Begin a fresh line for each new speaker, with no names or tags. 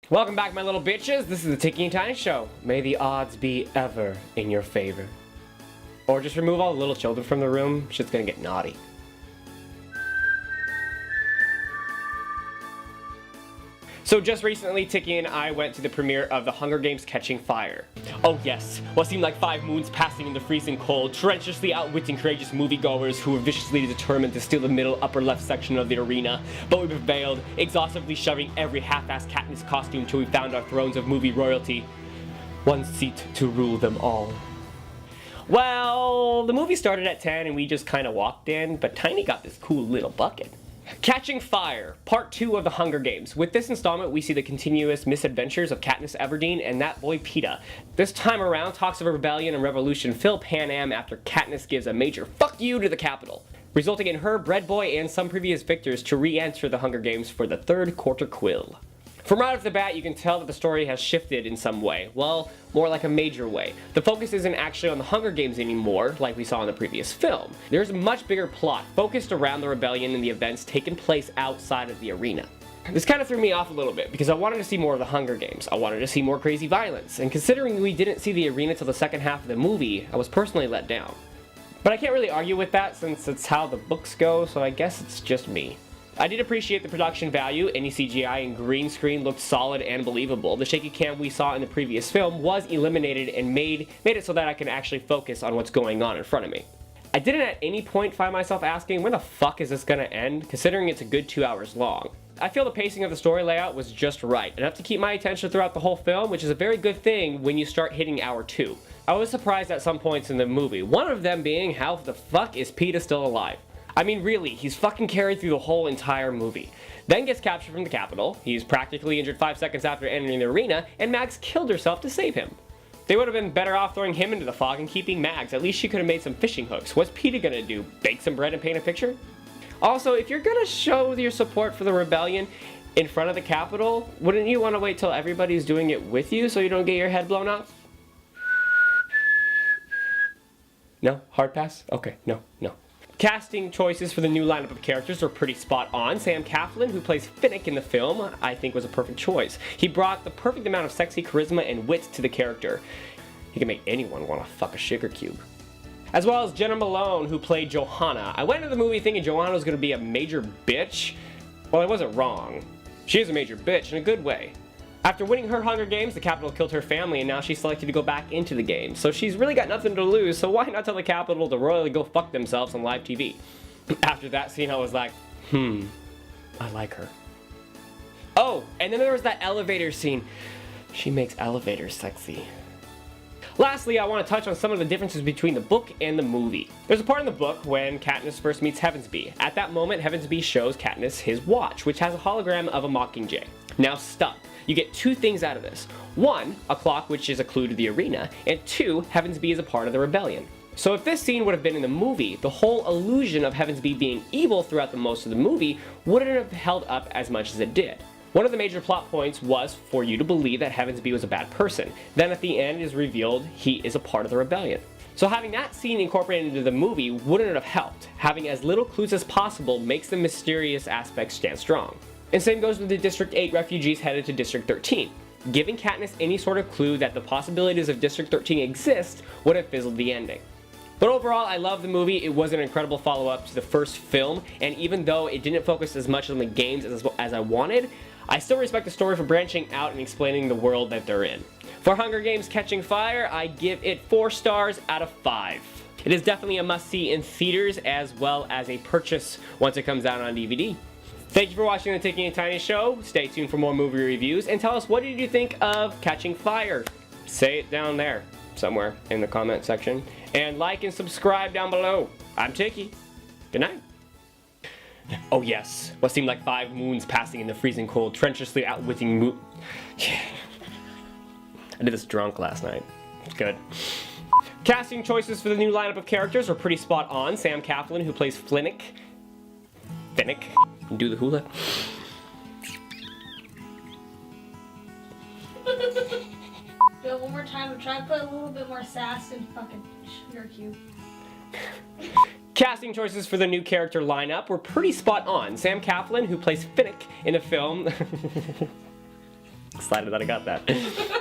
Welcome back, my little bitches. This is the Tiki and Tiny Show. May the odds be ever in your favor. Or just remove all the little children from the room. Shit's gonna get naughty. So just recently, Tiki and I went to the premiere of The Hunger Games: Catching Fire. Oh yes, what seemed like 5 moons passing in the freezing cold, treacherously outwitting courageous moviegoers who were viciously determined to steal the middle upper left section of the arena. But we prevailed, exhaustively shoving every half-assed Katniss costume till we found our thrones of movie royalty. One seat to rule them all. Well, the movie started at 10 and we just kind of walked in, but Tiny got this cool little bucket. Catching Fire, Part 2 of The Hunger Games. With this installment, we see the continuous misadventures of Katniss Everdeen and that boy Peeta. This time around, talks of rebellion and revolution fill Pan Am after Katniss gives a major fuck you to the Capitol, resulting in her, Bread Boy, and some previous victors to re-enter the Hunger Games for the third quarter quill. From right off the bat, you can tell that the story has shifted in some way. Well, more like a major way. The focus isn't actually on the Hunger Games anymore, like we saw in the previous film. There's a much bigger plot, focused around the rebellion and the events taking place outside of the arena. This kind of threw me off a little bit, because I wanted to see more of the Hunger Games. I wanted to see more crazy violence, and considering we didn't see the arena till the second half of the movie, I was personally let down. But I can't really argue with that, since it's how the books go, so I guess it's just me. I did appreciate the production value. Any CGI and green screen looked solid and believable. The shaky cam we saw in the previous film was eliminated and made it so that I can actually focus on what's going on in front of me. I didn't at any point find myself asking, when the fuck is this gonna end, considering it's a good 2 hours long. I feel the pacing of the story layout was just right, enough to keep my attention throughout the whole film, which is a very good thing when you start hitting hour 2. I was surprised at some points in the movie, one of them being how the fuck is Peeta still alive? I mean, really, he's fucking carried through the whole entire movie. Then gets captured from the Capitol, he's practically injured 5 seconds after entering the arena, and Mags killed herself to save him. They would have been better off throwing him into the fog and keeping Mags. At least she could have made some fishing hooks. What's Peeta gonna do, bake some bread and paint a picture? Also, if you're gonna show your support for the rebellion in front of the Capitol, wouldn't you want to wait till everybody's doing it with you so you don't get your head blown off? No? Hard pass? Okay, no. Casting choices for the new lineup of characters are pretty spot on. Sam Claflin, who plays Finnick in the film, I think was a perfect choice. He brought the perfect amount of sexy charisma and wit to the character. He can make anyone want to fuck a sugar cube. As well as Jenna Malone, who played Johanna. I went into the movie thinking Johanna was going to be a major bitch. Well, I wasn't wrong. She is a major bitch in a good way. After winning her Hunger Games, the Capitol killed her family and now she's selected to go back into the game. So she's really got nothing to lose, so why not tell the Capitol to royally go fuck themselves on live TV? After that scene, I was like, I like her. Oh, and then there was that elevator scene. She makes elevators sexy. Lastly, I want to touch on some of the differences between the book and the movie. There's a part in the book when Katniss first meets Heavensbee. At that moment, Heavensbee shows Katniss his watch, which has a hologram of a Mockingjay. Now stop. You get 2 things out of this. 1, a clock which is a clue to the arena, and 2, Heavensbee is a part of the rebellion. So if this scene would have been in the movie, the whole illusion of Heavensbee being evil throughout the most of the movie wouldn't have held up as much as it did. One of the major plot points was for you to believe that Heavensbee was a bad person. Then at the end it is revealed he is a part of the rebellion. So having that scene incorporated into the movie wouldn't have helped. Having as little clues as possible makes the mysterious aspect stand strong. And same goes with the District 8 refugees headed to District 13. Giving Katniss any sort of clue that the possibilities of District 13 exist would have fizzled the ending. But overall, I love the movie. It was an incredible follow-up to the first film, and even though it didn't focus as much on the games as I wanted, I still respect the story for branching out and explaining the world that they're in. For Hunger Games: Catching Fire, I give it 4 stars out of 5. It is definitely a must-see in theaters as well as a purchase once it comes out on DVD. Thank you for watching the Tiki and Tiny Show. Stay tuned for more movie reviews and tell us, what did you think of Catching Fire? Say it down there somewhere in the comment section. And like and subscribe down below. I'm Tiki. Good night. Oh yes, what seemed like 5 moons passing in the freezing cold, treacherously outwitting I did this drunk last night. It's good. Casting choices for the new lineup of characters are pretty spot on. Sam Claflin, who plays Finnick, do the hula.
Do it one more time and try to put a little bit more sass in fucking sugar cube.
Casting choices for the new character lineup were pretty spot on. Sam Claflin, who plays Finnick in the film. Excited that I got that.